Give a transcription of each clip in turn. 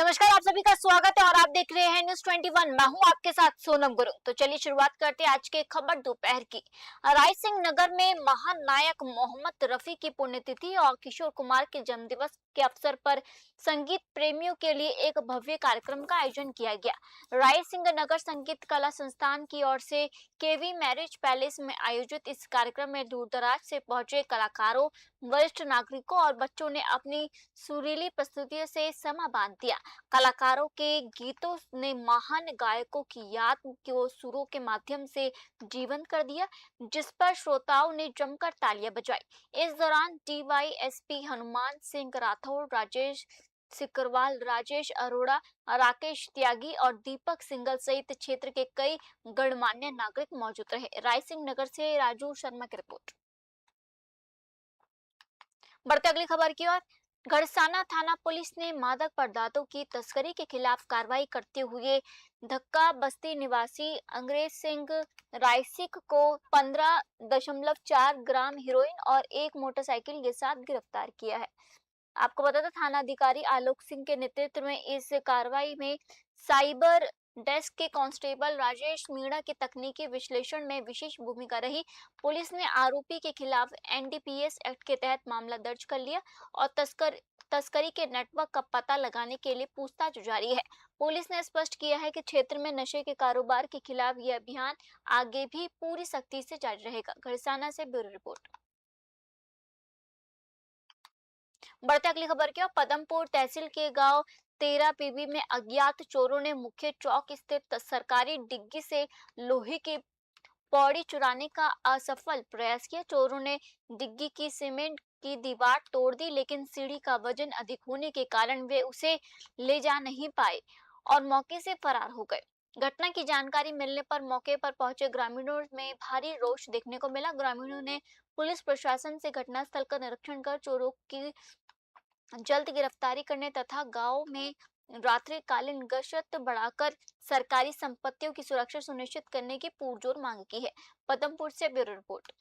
नमस्कार, आप सभी का स्वागत है और आप देख रहे हैं न्यूज़ 21। मैं हूं आपके साथ सोनम गुरु। तो चलिए शुरुआत करते हैं आज के खबर दोपहर की। रायसिंह नगर में महान नायक मोहम्मद रफी की पुण्यतिथि और किशोर कुमार के जन्मदिवस के अवसर पर संगीत प्रेमियों के लिए एक भव्य कार्यक्रम का आयोजन किया गया। रायसिंह नगर संगीत कला संस्थान की ओर से केवी मैरिज पैलेस में आयोजित इस कार्यक्रम में दूर दराज से पहुंचे कलाकारों, वरिष्ठ नागरिकों और बच्चों ने अपनी सुरीली प्रस्तुतियों से समा बांध दिया। कलाकारों के गीतों ने महान गायकों की याद को सुरों के माध्यम से जीवंत कर दिया, जिस पर श्रोताओं ने जमकर तालियां बजाई। इस दौरान डीवाईएसपी हनुमान सिंह राठौर, राजेश सिकरवाल, राजेश अरोड़ा, राकेश त्यागी और दीपक सिंगल सहित क्षेत्र के कई गणमान्य नागरिक मौजूद रहे। रायसिंह नगर से राजू शर्मा की रिपोर्ट। बढ़ते अगली खबर की ओर। घड़साना थाना पुलिस ने मादक पदार्थों की तस्करी के खिलाफ कार्रवाई करते हुए धक्का बस्ती निवासी अंग्रेज सिंह रायसिक को 15.4 ग्राम हेरोइन और एक मोटरसाइकिल के साथ गिरफ्तार किया है। आपको बता दें, थाना अधिकारी आलोक सिंह के नेतृत्व में इस कार्रवाई में साइबर डेस्क के कांस्टेबल राजेश मीणा के तकनीकी विश्लेषण में विशेष भूमिका रही। पुलिस ने आरोपी के खिलाफ एनडीपीएस एक्ट के तहत मामला दर्ज कर लिया और तस्करी के नेटवर्क का पता लगाने के लिए पूछताछ जारी है। पुलिस ने स्पष्ट किया है कि क्षेत्र में नशे के कारोबार के खिलाफ यह अभियान आगे भी पूरी सख्ती से जारी रहेगा। घड़साना से ब्यूरो रिपोर्ट। बढ़ते अगली खबर की ओर। पदमपुर तहसील के गांव 13 पीबी में अज्ञात चोरों ने मुख्य चौक स्थित सरकारी डिग्गी से लोहे की पौड़ी चुराने का असफल प्रयास किया। चोरों ने डिग्गी की सीमेंट की दीवार तोड़ दी, लेकिन सीढ़ी का वजन अधिक होने के कारण वे उसे ले जा नहीं पाए और मौके से फरार हो गए। घटना की जानकारी मिलने पर मौके पर पहुंचे ग्रामीणों में भारी रोष देखने को मिला। ग्रामीणों ने पुलिस प्रशासन से घटनास्थल का निरीक्षण कर चोरों की जल्द गिरफ्तारी करने तथा गांव में रात्रिकालीन गश्त बढ़ाकर सरकारी संपत्तियों की सुरक्षा सुनिश्चित करने की पुरजोर मांग की है। पदमपुर से ब्यूरो रिपोर्ट।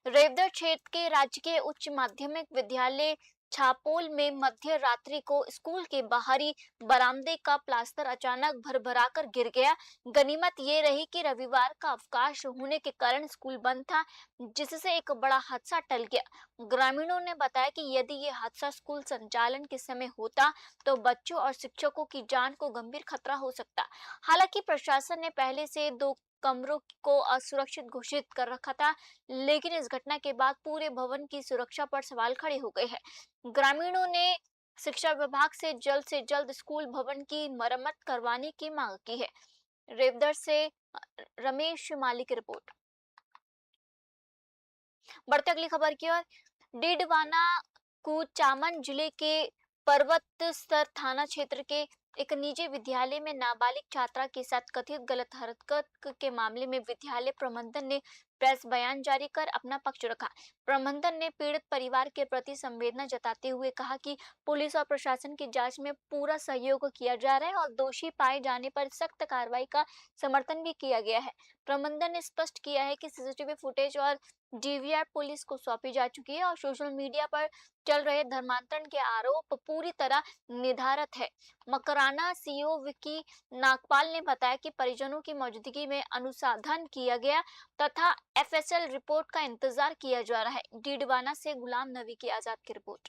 रेवदर क्षेत्र के राजकीय उच्च माध्यमिक विद्यालय छापोल में मध्य रात्रि को स्कूल के बाहरी बरामदे का प्लास्टर अचानक भरभराकर गिर गया। गनीमत ये रही कि रविवार का अवकाश होने के कारण स्कूल बंद था, जिससे एक बड़ा हादसा टल गया। ग्रामीणों ने बताया कि यदि ये हादसा स्कूल संचालन के समय होता तो बच्चों और शिक्षकों की जान को गंभीर खतरा हो सकता। हालांकि प्रशासन ने पहले से 2 कमरों को असुरक्षित घोषित कर रखा था, लेकिन इस घटना के बाद पूरे भवन की सुरक्षा पर सवाल खड़े हो गए हैं। ग्रामीणों ने शिक्षा विभाग से जल्द स्कूल भवन की मरम्मत करवाने की मांग की है। रेवदर से रमेश माली की रिपोर्ट। बढ़ते अगली खबर की ओर। डीडवाना कुचामन जिले के पर्वतसर थाना क्षेत्र के एक निजी विद्यालय में नाबालिग छात्रा के साथ कथित गलत हरकत के मामले में विद्यालय प्रबंधन ने प्रेस बयान जारी कर अपना पक्ष रखा। प्रबंधन ने पीड़ित परिवार के प्रति संवेदना जताते हुए कहा कि पुलिस और प्रशासन की जांच में पूरा सहयोग किया जा रहा है और दोषी पाए जाने पर सख्त कार्रवाई का समर्थन भी किया गया है। प्रबंधन ने स्पष्ट किया है कि सीसीटीवी फुटेज और डीवीआर पुलिस को सौंपी जा चुकी है और सोशल मीडिया पर चल रहे धर्मांतरण के आरोप पूरी तरह निर्धारित है। मकराना सीओ विकी नागपाल ने बताया कि परिजनों की मौजूदगी में अनुसंधान किया गया तथा एफएसएल रिपोर्ट का इंतजार किया जा रहा है। डीडवाना से गुलाम नबी की आजाद की रिपोर्ट।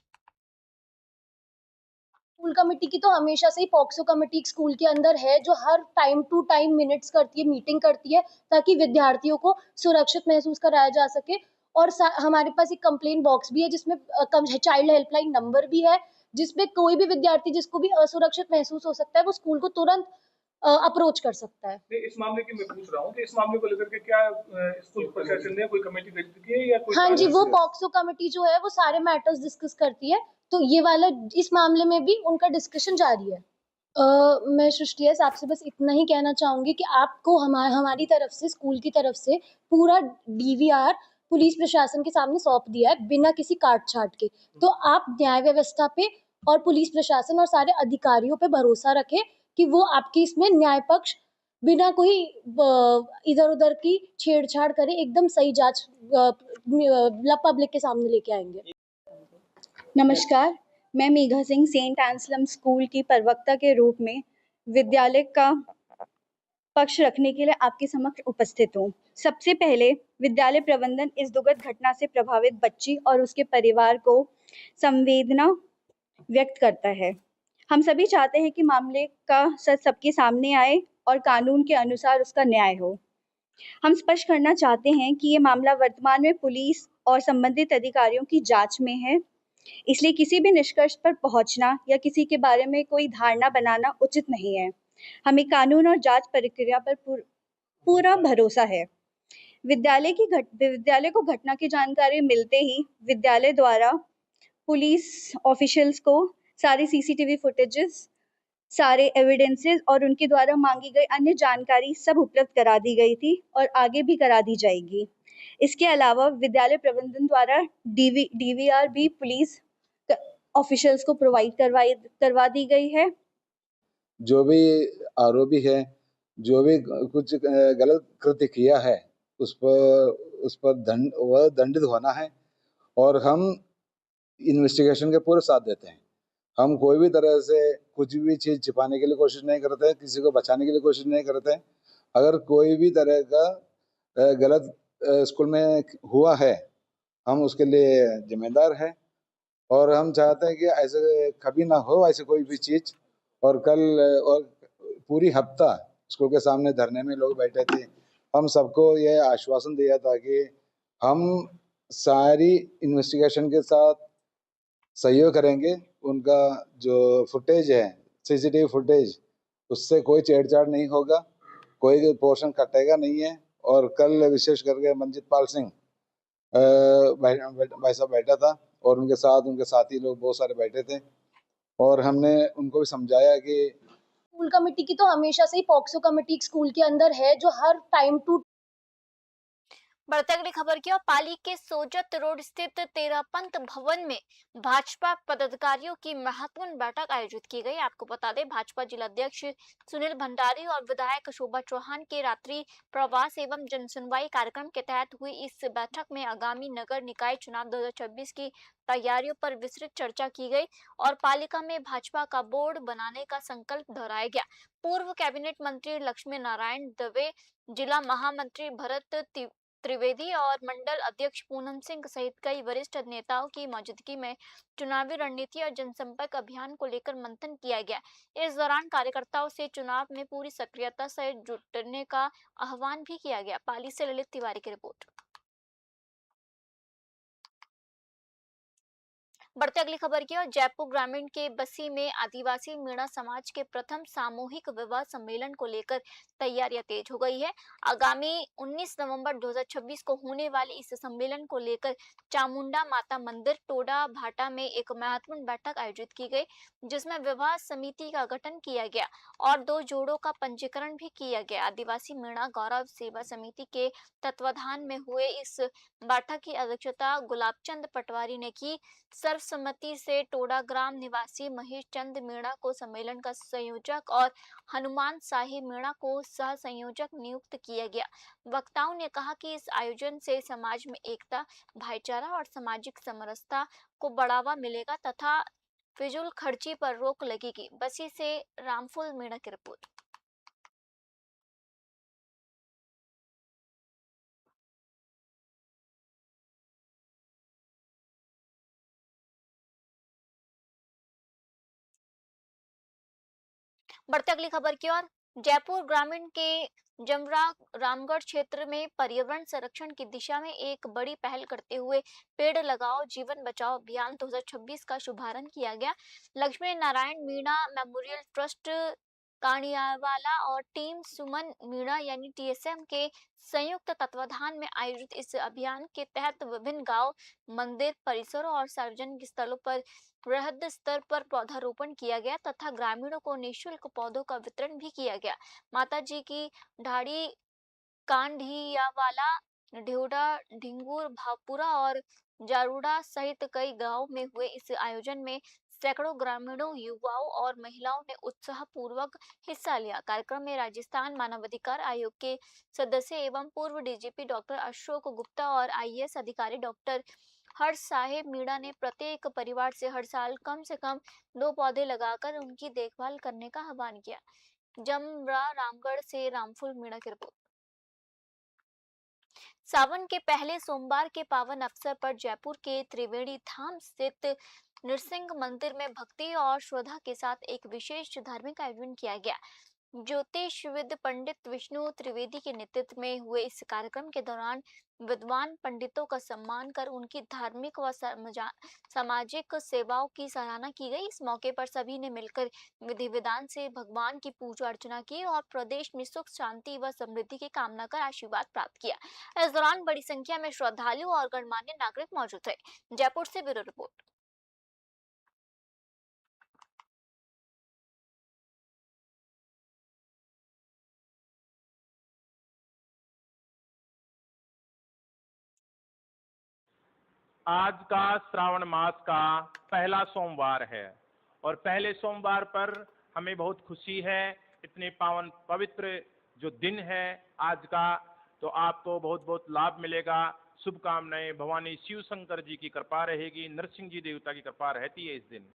स्कूल कमेटी की तो हमेशा से ही पॉक्सो कमेटी स्कूल के अंदर है, जो हर टाइम टू टाइम मिनट्स करती है, मीटिंग करती है, ताकि विद्यार्थियों को सुरक्षित महसूस कराया जा सके। और हमारे पास एक कंप्लेन बॉक्स भी है, जिसमें चाइल्ड हेल्पलाइन नंबर भी है, जिसमें कोई भी विद्यार्थी जिसको भी असुरक्षित महसूस हो सकता है, वो स्कूल को तुरंत अप्रोच कर सकता है। इस मामले की मैं पूछ रहा हूँ कि इस मामले को लेकर के क्या स्कूल प्रशासन ने कोई कमेटी गठित की है या कोई? हाँ जी, वो पॉक्सो कमेटी जो है वो सारे मैटर्स डिस्कस करती है, तो ये वाला इस मामले में भी उनका डिस्कशन जारी है। मैं सृष्टि आपसे बस इतना ही कहना चाहूंगी कि आपको हमारी तरफ से, स्कूल की तरफ से पूरा डीवीआर पुलिस प्रशासन के सामने सौंप दिया है, बिना किसी काट छाट के। तो आप न्याय व्यवस्था पे और पुलिस प्रशासन और सारे अधिकारियों पे भरोसा रखें कि वो आपकी इसमें न्याय पक्ष बिना कोई इधर उधर की छेड़छाड़ करे एकदम सही जांच पब्लिक के सामने लेके आएंगे। नमस्कार, मैं Megha Singh Saint Anselm school की प्रवक्ता के रूप में विद्यालय का पक्ष रखने के लिए आपके समक्ष उपस्थित हूँ। सबसे पहले विद्यालय प्रबंधन इस दुखद घटना से प्रभावित बच्ची और उसके परिवार को संवेदना व्यक्त करता है। हम सभी चाहते हैं कि मामले का सच सबके सामने आए और कानून के अनुसार उसका न्याय हो। हम स्पष्ट करना चाहते हैं कि ये मामला वर्तमान में पुलिस और संबंधित अधिकारियों की जांच में है, इसलिए किसी भी निष्कर्ष पर पहुंचना या किसी के बारे में कोई धारणा बनाना उचित नहीं है। हमें कानून और जांच प्रक्रिया पर पूरा भरोसा है। विद्यालय को घटना की जानकारी मिलते ही विद्यालय द्वारा पुलिस ऑफिशियल्स को सारे सीसीटीवी फुटेजेस, सारे एविडेंसेस और उनके द्वारा मांगी गई अन्य जानकारी सब उपलब्ध करा दी गई थी और आगे भी करा दी जाएगी। इसके अलावा विद्यालय प्रबंधन द्वारा डीवीआर भी पुलिस ऑफिशियल्स को प्रोवाइड करवा दी गई है। जो भी आरोपी है, जो भी कुछ गलत कृत्य किया है, उस पर दंडित होना है और हम इन्वेस्टिगेशन के पूरे साथ देते हैं। हम कोई भी तरह से कुछ भी चीज़ छिपाने के लिए कोशिश नहीं करते हैं, किसी को बचाने के लिए कोशिश नहीं करते हैं। अगर कोई भी तरह का गलत स्कूल में हुआ है, हम उसके लिए जिम्मेदार हैं और हम चाहते हैं कि ऐसे कभी ना हो ऐसे कोई भी चीज़। और कल और पूरी हफ्ता स्कूल के सामने धरने में लोग बैठे थे। हम सबको ये आश्वासन दिया था कि हम सारी इन्वेस्टिगेशन के साथ सहयोग करेंगे। उनका जो फुटेज है, सीसीटीवी फुटेज, उससे कोई छेड़छाड़ नहीं होगा, कोई पोर्शन कटेगा नहीं है। और कल विशेष करके मंजित पाल सिंह भाई साहब बैठा था और उनके साथ उनके साथी लोग बहुत सारे बैठे थे और हमने उनको भी समझाया कि स्कूल कमेटी की तो हमेशा से ही पॉक्सो कमेटी स्कूल के अंदर है जो हर टाइम टू बढ़ते अगली खबर की ओर। पाली के सोजत रोड स्थित तेरापंथ भवन में भाजपा पदाधिकारियों की महत्वपूर्ण बैठक आयोजित की गई। आपको बता दें, भाजपा जिला अध्यक्ष सुनील भंडारी और विधायक शोभा चौहान के रात्रि प्रवास एवं जनसुनवाई कार्यक्रम के तहत हुई इस बैठक में आगामी नगर निकाय चुनाव 2026 की तैयारियों पर विस्तृत चर्चा की गई और पालिका में भाजपा का बोर्ड बनाने का संकल्प दोहराया गया। पूर्व कैबिनेट मंत्री लक्ष्मी नारायण दवे, जिला महामंत्री भरत त्रिवेदी और मंडल अध्यक्ष पूनम सिंह सहित कई वरिष्ठ नेताओं की मौजूदगी में चुनावी रणनीति और जनसंपर्क अभियान को लेकर मंथन किया गया। इस दौरान कार्यकर्ताओं से चुनाव में पूरी सक्रियता से जुटने का आह्वान भी किया गया। पाली से ललित तिवारी की रिपोर्ट। बढ़ते अगली खबर की ओर। जयपुर ग्रामीण के बस्सी में आदिवासी मीणा समाज के प्रथम सामूहिक विवाह सम्मेलन को लेकर तैयारियां तेज हो गई है। आगामी 19 नवंबर 2026 को होने वाले इस सम्मेलन को लेकर चामुंडा माता मंदिर टोडा भाटा में एक महत्वपूर्ण बैठक आयोजित की गई, जिसमें विवाह समिति का गठन किया गया और 2 जोड़ों का पंजीकरण भी किया गया। आदिवासी मीणा गौरव सेवा समिति के तत्वाधान में हुए इस बैठक की अध्यक्षता गुलाबचंद पटवारी ने की। सर्वसम्मति से टोडा ग्राम निवासी महेश चंद मीणा को सम्मेलन का संयोजक और हनुमान साहिब मीणा को सह संयोजक नियुक्त किया गया। वक्ताओं ने कहा कि इस आयोजन से समाज में एकता, भाईचारा और सामाजिक समरसता को बढ़ावा मिलेगा तथा फिजूल खर्ची पर रोक लगेगी। बस्सी से रामफुल मीणा की रिपोर्ट। बढ़ते अगली खबर की ओर। जयपुर ग्रामीण के जमरा रामगढ़ क्षेत्र में पर्यावरण संरक्षण की दिशा में एक बड़ी पहल करते हुए पेड़ लगाओ जीवन बचाओ अभियान 2026 का शुभारंभ किया गया। लक्ष्मी नारायण मीणा मेमोरियल ट्रस्ट कानियावाला और टीम सुमन मीणा यानी टीएसएम के संयुक्त तत्वाधान में आयोजित इस अभियान के तहत विभिन्न गांव, मंदिर परिसरों और सार्वजनिक स्थलों पर वृहद स्तर पर पौधारोपण किया गया तथा ग्रामीणों को निःशुल्क पौधों का वितरण भी किया गया। माता जी की ढाड़ी कांडियावाला, ढेउडा, ढिंगूर, भावपुरा और जारूडा सहित कई गांवों में हुए इस आयोजन में सैकड़ों ग्रामीणों, युवाओं और महिलाओं ने उत्साह पूर्वक हिस्सा लिया। कार्यक्रम में राजस्थान मानवाधिकार आयोग के सदस्य एवं पूर्व डीजीपी डॉक्टर अशोक गुप्ता और आईएएस अधिकारी डॉक्टर हर्ष साहेब मीणा ने प्रत्येक परिवार से हर साल कम से कम 2 पौधे लगाकर उनकी देखभाल करने का आह्वान किया। जमरा रामगढ़ से रामफुल मीणा की रिपोर्ट। सावन के पहले सोमवार के पावन अवसर पर जयपुर के त्रिवेणी धाम स्थित नृसिंह मंदिर में भक्ति और श्रद्धा के साथ एक विशेष धार्मिक आयोजन किया गया। ज्योतिषविद पंडित विष्णु त्रिवेदी के नेतृत्व में हुए इस कार्यक्रम के दौरान विद्वान पंडितों का सम्मान कर उनकी धार्मिक व सामाजिक सेवाओं की सराहना की गई। इस मौके पर सभी ने मिलकर विधि विधान से भगवान की पूजा अर्चना की और प्रदेश में सुख शांति व समृद्धि की कामना कर आशीर्वाद प्राप्त किया। इस दौरान बड़ी संख्या में श्रद्धालु और गणमान्य नागरिक मौजूद थे। जयपुर से ब्यूरो रिपोर्ट। आज का श्रावण मास का पहला सोमवार है और पहले सोमवार पर हमें बहुत खुशी है। इतने पावन पवित्र जो दिन है आज का, तो आपको बहुत बहुत लाभ मिलेगा। शुभकामनाएं। भवानी शिव शंकर जी की कृपा रहेगी, नरसिंह जी देवता की कृपा रहती है इस दिन।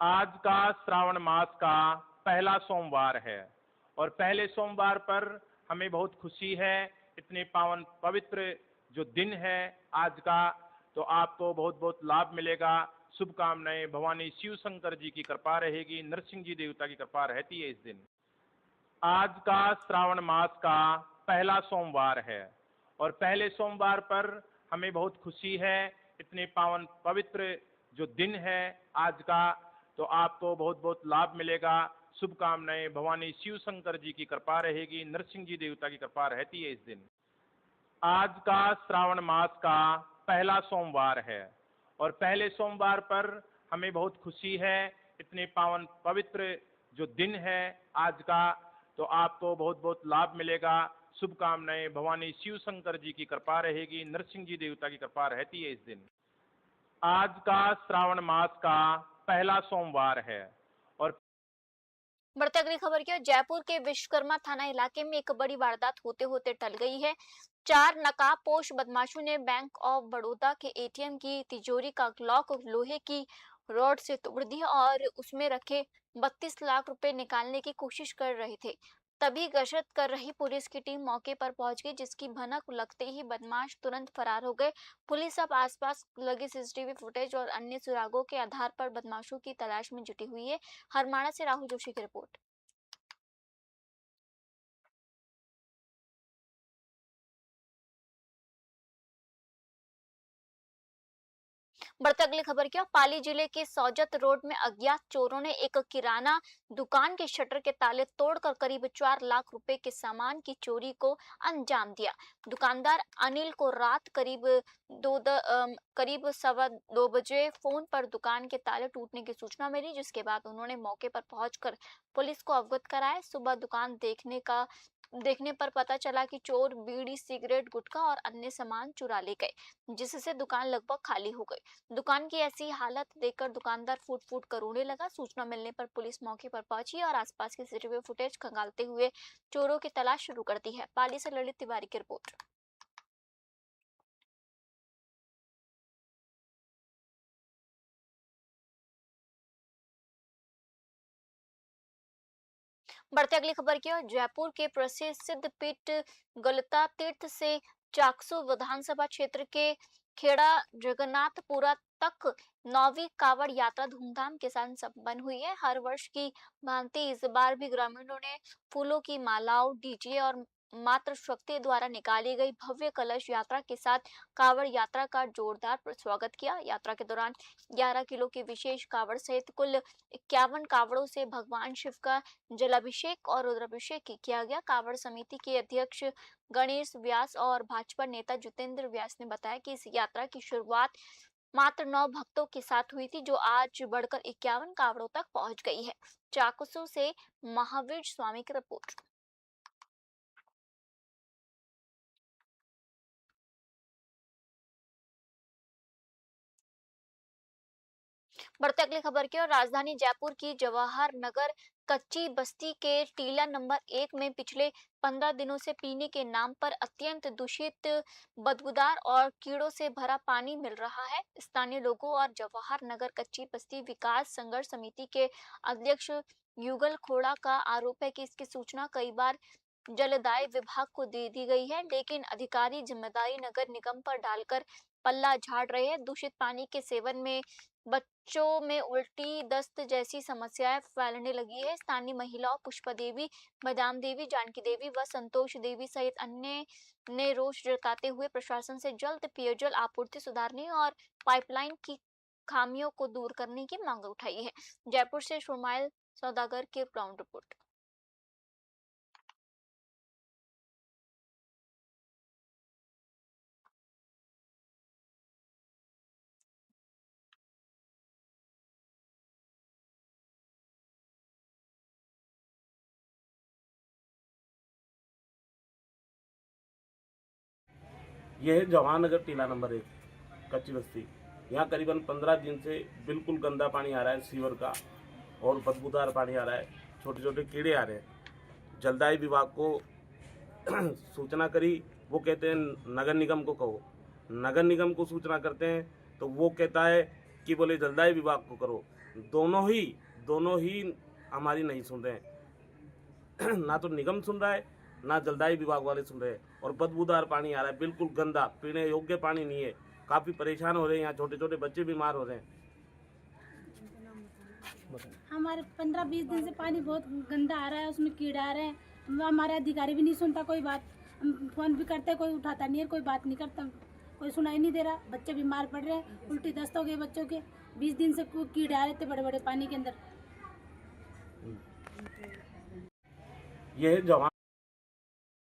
आज का श्रावण मास का पहला सोमवार है और पहले सोमवार पर हमें बहुत खुशी है। इतने पावन पवित्र जो दिन है आज का, तो आपको बहुत बहुत लाभ मिलेगा। शुभकामनाएं। भवानी शिव शंकर जी की कृपा रहेगी, नरसिंह जी देवता की कृपा रहती है इस दिन। आज का श्रावण मास का पहला सोमवार है और पहले सोमवार पर हमें बहुत खुशी है। इतने पावन पवित्र जो दिन है आज का, तो आपको बहुत बहुत लाभ मिलेगा। शुभकामनाएं। भवानी शिव शंकर जी की कृपा रहेगी, नरसिंह जी देवता की कृपा रहती है इस दिन। आज का श्रावण मास का पहला सोमवार है और पहले सोमवार पर हमें बहुत खुशी है। इतने पावन पवित्र जो दिन है आज का, तो आपको बहुत बहुत लाभ मिलेगा। शुभकामनाएं। भवानी शिव शंकर जी की कृपा रहेगी, नरसिंह जी देवता की कृपा रहती है इस दिन। आज का श्रावण मास का पहला सोमवार है और बढ़ते अगली खबर की ओर। जयपुर के विश्वकर्मा थाना इलाके में एक बड़ी वारदात होते होते टल गई है। 4 नकाबपोश बदमाशों ने बैंक ऑफ बड़ौदा के एटीएम की तिजोरी का लॉक लोहे की रॉड से तोड़ दिया और उसमें रखे 32 लाख रुपए निकालने की कोशिश कर रहे थे। तभी गश्त कर रही पुलिस की टीम मौके पर पहुंच गई, जिसकी भनक लगते ही बदमाश तुरंत फरार हो गए। पुलिस अब आसपास लगे सीसीटीवी फुटेज और अन्य सुरागों के आधार पर बदमाशों की तलाश में जुटी हुई है। हरमाणा से राहुल जोशी की रिपोर्ट। बढ़ते अगली खबर की ओर। पाली जिले के सौजत रोड में अज्ञात चोरों ने एक किराना दुकान के शटर के ताले तोड़कर करीब 4 लाख रुपए के सामान की चोरी को अंजाम दिया। दुकानदार अनिल को रात करीब 2:15 फोन पर दुकान के ताले टूटने की सूचना मिली, जिसके बाद उन्होंने मौके पर पहुंचकर पुलिस को अवगत कराया। सुबह दुकान देखने पर पता चला कि चोर बीड़ी, सिगरेट, गुटखा और अन्य सामान चुरा ले गए, जिससे दुकान लगभग खाली हो गई। दुकान की ऐसी हालत देखकर दुकानदार फूट फूट कर रोने लगा। सूचना मिलने पर पुलिस मौके पर पहुंची और आसपास के सीसीटीवी फुटेज खंगालते हुए चोरों की तलाश शुरू कर दी है। पाली से ललित तिवारी की रिपोर्ट। बढ़ते अगली खबर की ओर। जयपुर के प्रसिद्ध सिद्ध पीठ गलता तीर्थ से चाकसू विधानसभा क्षेत्र के खेड़ा जगन्नाथपुरा तक 9वीं कावड़ यात्रा धूमधाम के साथ संपन्न हुई है। हर वर्ष की भांति इस बार भी ग्रामीणों ने फूलों की मालाओं, डीजे और मातृ शक्ति द्वारा निकाली गई भव्य कलश यात्रा के साथ कावड़ यात्रा का जोरदार स्वागत किया। यात्रा के दौरान 11 किलो की विशेष कावड़ सहित कुल 51 कावड़ों से भगवान शिव का जलाभिषेक और रुद्राभिषेक किया गया। कावड़ समिति के अध्यक्ष गणेश व्यास और भाजपा नेता जितेंद्र व्यास ने बताया कि इस यात्रा की शुरुआत मात्र 9 भक्तों के साथ हुई थी, जो आज बढ़कर 51 कावड़ों तक पहुंच गई है। चाकसू से महावीर स्वामी की रिपोर्ट। बढ़ते अगली खबर की ओर। राजधानी जयपुर की जवाहर नगर कच्ची बस्ती के टीला नंबर 1 में पिछले 15 दिनों से पीने के नाम पर अत्यंत दूषित, बदबूदार और कीड़ों से भरा पानी मिल रहा है। स्थानीय लोगों और जवाहर नगर कच्ची बस्ती विकास संघर्ष समिति के अध्यक्ष युगल खोड़ा का आरोप है कि इसकी सूचना कई बार जलदाय विभाग को दे दी गई है, लेकिन अधिकारी जिम्मेदारी नगर निगम पर डालकर पल्ला झाड़ रहे हैं। दूषित पानी के सेवन में बच्चों में उल्टी, दस्त जैसी समस्याएं फैलने लगी है। स्थानीय महिलाओं पुष्पा देवी, मदाम देवी, जानकी देवी व संतोष देवी सहित अन्य ने रोष जताते हुए प्रशासन से जल्द पेयजल आपूर्ति सुधारने और पाइपलाइन की खामियों को दूर करने की मांग उठाई है। जयपुर से शुमाइल सौदागर की ग्राउंड रिपोर्ट। यह है जवाहर नगर टीला नंबर 1 कच्ची बस्ती। यहाँ करीबन 15 दिन से बिल्कुल गंदा पानी आ रहा है सीवर का, और बदबूदार पानी आ रहा है, छोटे छोटे कीड़े आ रहे हैं। जलदाय विभाग को सूचना करी, वो कहते हैं नगर निगम को कहो। नगर निगम को सूचना करते हैं तो वो कहता है कि बोले जलदाय विभाग को करो। दोनों ही हमारी नहीं सुन रहे हैं। ना तो निगम सुन रहा है, ना जलदाय विभाग वाले सुन रहे हैं। और बदबूदार पानी आ रहा है, बिल्कुल गंदा, पीने योग्य पानी नहीं है। काफ़ी परेशान हो रहे हैं, यहाँ छोटे छोटे बच्चे बीमार हो रहे हैं। हमारे 15-20 दिन से पानी बहुत गंदा आ रहा है, उसमें कीड़ा आ रहे हैं। हमारे अधिकारी भी नहीं सुनता कोई बात, हम फोन भी करते कोई उठाता नहीं है, कोई बात नहीं करता, कोई सुनाई नहीं दे रहा। बच्चे बीमार पड़ रहे हैं, उल्टी दस्त हो गए बच्चों के। 20 दिन से कीड़े आ रहे थे बड़े बड़े पानी के अंदर। यह है जवान।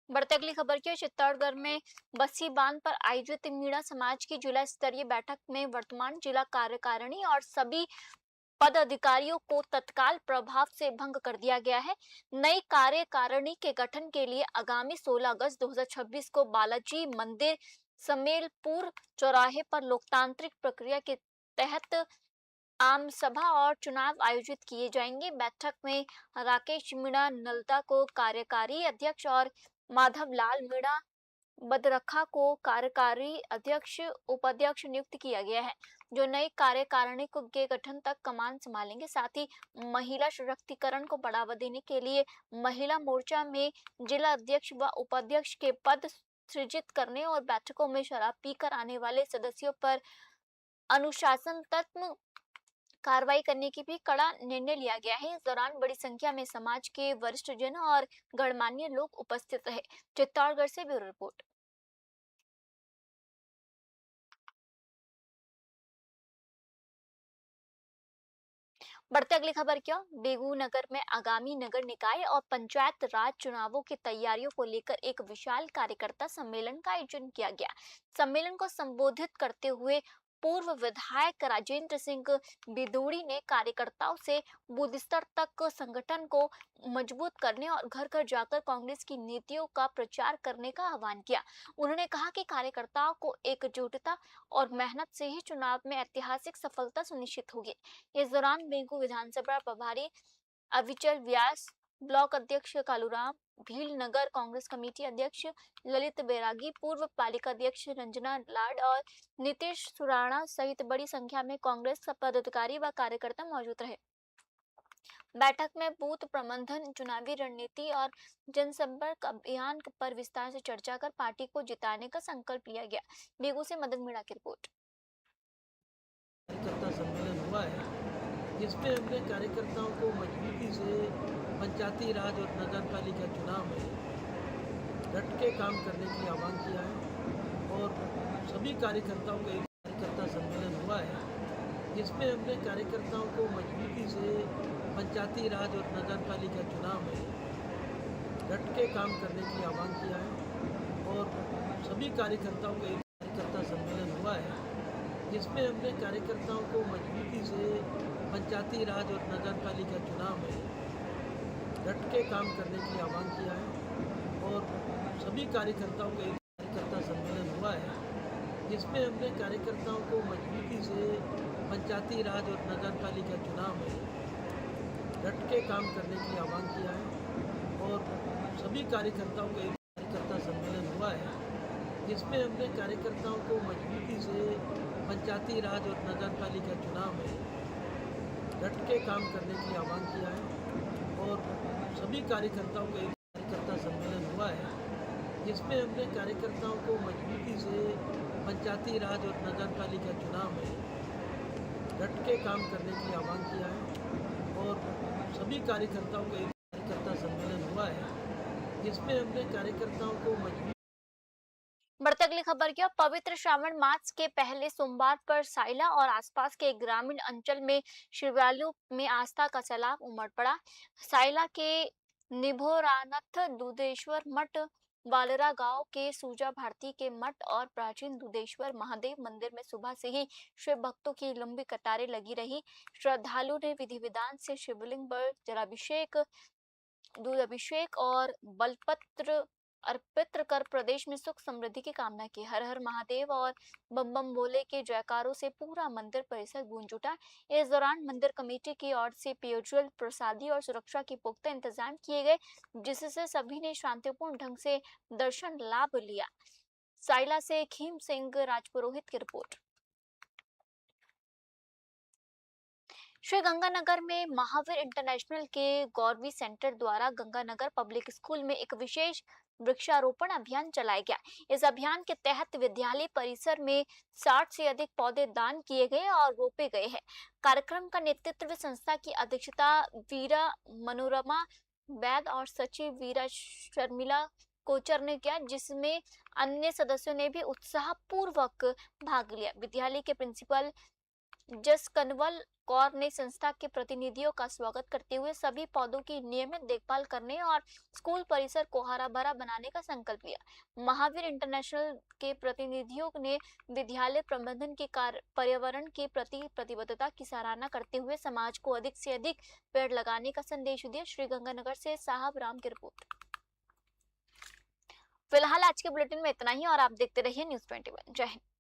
बढ़ते अगली खबर की। चित्तौड़गढ़ में बस्सी बांध पर आयोजित मीणा समाज की जिला स्तरीय बैठक में वर्तमान जिला कार्यकारिणी और सभी पदाधिकारियों को तत्काल प्रभाव से भंग कर दिया गया है। नई कार्यकारिणी के गठन के लिए आगामी 16 अगस्त 2026 को बालाजी मंदिर समेलपुर चौराहे पर लोकतांत्रिक प्रक्रिया के तहत आम सभा और चुनाव आयोजित किए जाएंगे। बैठक में राकेश मीणा नलदा को कार्यकारी अध्यक्ष और माधव लाल मीणा बदरखा को कार्यकारी अध्यक्ष उपाध्यक्ष नियुक्त किया गया है, जो नई कार्यकारिणी के गठन तक कमान संभालेंगे। साथ ही महिला सशक्तिकरण को बढ़ावा देने के लिए महिला मोर्चा में जिला अध्यक्ष व उपाध्यक्ष के पद सृजित करने और बैठकों में शराब पीकर आने वाले सदस्यों पर अनुशासनात्मक कार्रवाई करने की भी कड़ा निर्णय लिया गया है। इस दौरान बड़ी संख्या में समाज के वरिष्ठ जन और गणमान्य लोग उपस्थित रहे। चित्तौड़गढ़ से ब्यूरो रिपोर्ट। बढ़ते अगली खबर क्या। बेगूनगर में आगामी नगर निकाय और पंचायत राज चुनावों की तैयारियों को लेकर एक विशाल कार्यकर्ता सम्मेलन का आयोजन किया गया। सम्मेलन को संबोधित करते हुए पूर्व विधायक राजेंद्र सिंह बिदूड़ी ने कार्यकर्ताओं से बूथ स्तर तक संगठन को मजबूत करने और घर घर जाकर कांग्रेस की नीतियों का प्रचार करने का आह्वान किया। उन्होंने कहा कि कार्यकर्ताओं को एकजुटता और मेहनत से ही चुनाव में ऐतिहासिक सफलता सुनिश्चित होगी। इस दौरान बेगू विधानसभा प्रभारी अविचल व्यास, ब्लॉक अध्यक्ष कालूराम भील, नगर कांग्रेस कमेटी अध्यक्ष ललित बैरागी, पूर्व पालिका अध्यक्ष रंजना लाड और नीतीश सुराणा सहित बड़ी संख्या में कांग्रेस पदाधिकारी व कार्यकर्ता मौजूद रहे। बैठक में बूथ प्रबंधन, चुनावी रणनीति और जनसंपर्क अभियान पर विस्तार से चर्चा कर पार्टी को जिताने का संकल्प लिया गया। बेगू से मदन मीणा की रिपोर्ट। कार्यकर्ता सम्मेलन हुआ है, जिसमें हमने कार्यकर्ताओं को मजबूती से पंचायती राज और नगर पालिका चुनाव में डट के काम करने के लिए आह्वान किया है। और सभी कार्यकर्ताओं का एक कार्यकर्ता सम्मेलन हुआ है, जिसमें हमने कार्यकर्ताओं को मजबूती से पंचायती राज और नगर पालिका चुनाव में डट के काम करने के लिए आह्वान किया है। और सभी कार्यकर्ताओं का एक कार्यकर्ता सम्मेलन हुआ है, जिसमें हमने कार्यकर्ताओं को मजबूती से पंचायती राज और नगर पालिका चुनाव में डट के काम करने के लिए आह्वान किया है। और सभी कार्यकर्ताओं का एक कार्यकर्ता सम्मेलन हुआ है, जिसमें हमने कार्यकर्ताओं को मजबूती से पंचायती राज और नगर पालिका चुनाव में डट के काम करने के लिए आह्वान किया है और सभी कार्यकर्ताओं का एक कार्यकर्ता सम्मेलन हुआ है जिसमें हमने कार्यकर्ताओं को मजबूती से पंचायती राज और नगर पालिका चुनाव में डट के काम करने के लिए आह्वान किया है और सभी कार्यकर्ताओं का एक कार्यकर्ता सम्मेलन हुआ है जिसमें हमने कार्यकर्ताओं को मजबूती से पंचायती राज और नगर पालिका चुनाव में डट के काम करने के लिए आह्वान किया है और सभी कार्यकर्ताओं का एक कार्यकर्ता सम्मेलन हुआ है जिसमें हमने कार्यकर्ताओं को मजबूत बढ़ते अगली खबर की ओर। पवित्र श्रावण मास के पहले सोमवार पर साइला और आसपास के ग्रामीण अंचल में श्रद्धालुओं में आस्था का सैलाब उमड़ पड़ा। साइला के निभोरानाथ दुधेश्वर मठ, बालरा गांव के सूजा भारती के मठ और प्राचीन दुधेश्वर महादेव मंदिर में सुबह से ही शिव भक्तों की लंबी कतारें लगी रही। श्रद्धालु ने विधि विधान से शिवलिंग पर जलाभिषेक, दूध अभिषेक और बलपत्र अर्पित कर प्रदेश में सुख समृद्धि की कामना की। हर हर महादेव और बम बम भोले के जयकारों से पूरा मंदिर परिसर गूंज उठा। इस दौरान मंदिर कमेटी की ओर से पेयजल, प्रसादी और सुरक्षा के पुख्ता इंतजाम किए गए, जिससे सभी ने शांतिपूर्ण ढंग से दर्शन लाभ लिया। साइला से खीम सिंह राजपुरोहित की रिपोर्ट। श्री गंगानगर में महावीर इंटरनेशनल के गौरवी सेंटर द्वारा गंगानगर पब्लिक स्कूल में एक विशेष वृक्षारोपण अभियान चलाया गया। इस अभियान के तहत विद्यालय परिसर में 60 से अधिक पौधे दान किए गए और रोपे गए हैं। कार्यक्रम का नेतृत्व संस्था की अध्यक्षता वीरा मनोरमा वैद और सचिव वीरा शर्मिला कोचर ने किया, जिसमें अन्य सदस्यों ने भी उत्साहपूर्वक भाग लिया। विद्यालय के प्रिंसिपल जस कनवल कौर ने संस्था के प्रतिनिधियों का स्वागत करते हुए सभी पौधों की नियमित देखभाल करने और स्कूल परिसर को हरा भरा बनाने का संकल्प लिया। महावीर इंटरनेशनल के प्रतिनिधियों ने विद्यालय प्रबंधन की पर्यावरण के प्रति प्रतिबद्धता की सराहना करते हुए समाज को अधिक से अधिक पेड़ लगाने का संदेश दिया। श्री गंगानगर से साहब राम की रिपोर्ट। फिलहाल आज के बुलेटिन में इतना ही और आप देखते रहिए न्यूज़ 21। जय हिंद।